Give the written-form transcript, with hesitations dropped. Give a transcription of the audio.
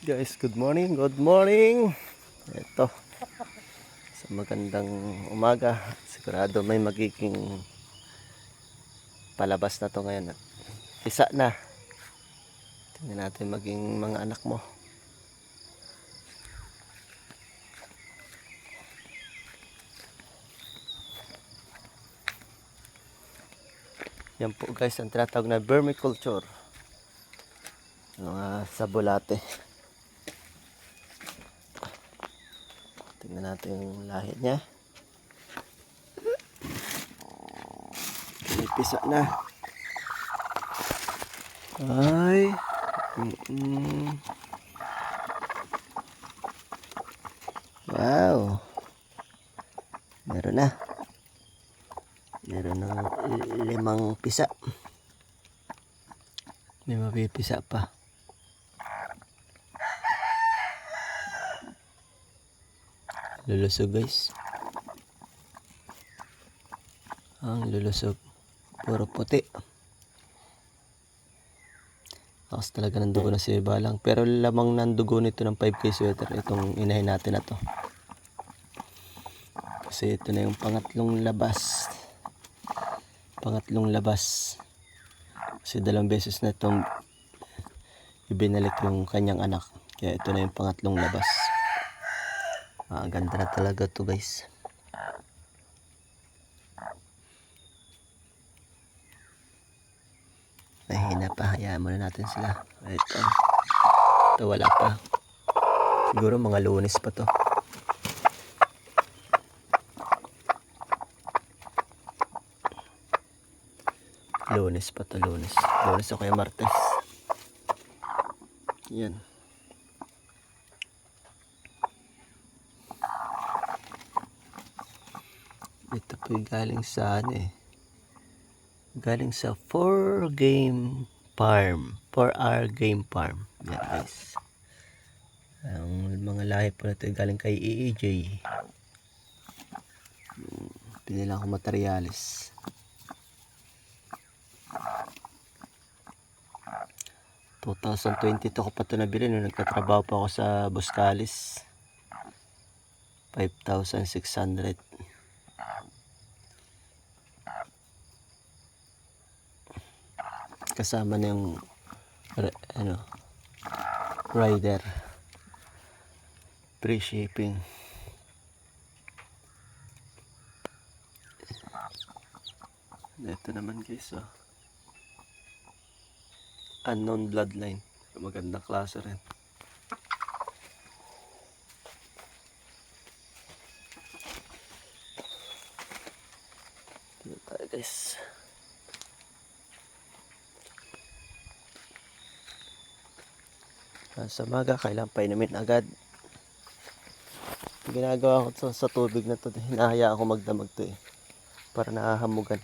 Guys, good morning, good morning. Ito, sa magandang umaga. Sigurado may magiging palabas na to ngayon. Isa na. Tingnan natin maging mga anak mo. Yan po guys, ang tinatawag na vermiculture. Mga sabulate. Tingnan natin yung lahi niya. Pinipisa na. Ay. Wow. Meron na. Meron ng 5 pisa. May mapipisa pa. Lulusog guys. Ang lulusog. Puro puti. Lakas talaga ng dugo na si Balang. Pero lamang ng dugo nito ng 5K sweater. Itong inahin natin na to. Kasi ito na yung pangatlong labas. Pangatlong labas. Kasi 2 beses na itong ibinalik yung kanyang anak. Kaya ito na yung pangatlong labas. Ganda na talaga to guys. Mahina pa. Hayaan muna natin sila. Ito wala pa. Siguro mga Lunes pa to. Lunes pa to, Lunes. Lunes o kaya Martes. Yan. Ito po galing sa galing sa 4 game farm. 4R game farm. Yan guys. Ang mga lahi po na ito galing kay EEJ. Pinila ko materialis. – 2022 ko pa ito nabili nung nagtatrabaho pa ako sa Buscalis. 5,600. Kasama na yung rider, free shipping. Ito naman guys, unknown bloodline, magandang klase rin. Dito tayo guys. Sa maga, kailangan painumin agad. Ginagawa ko sa tubig na to, hinahayaan ko magdamag to para nahahamugan.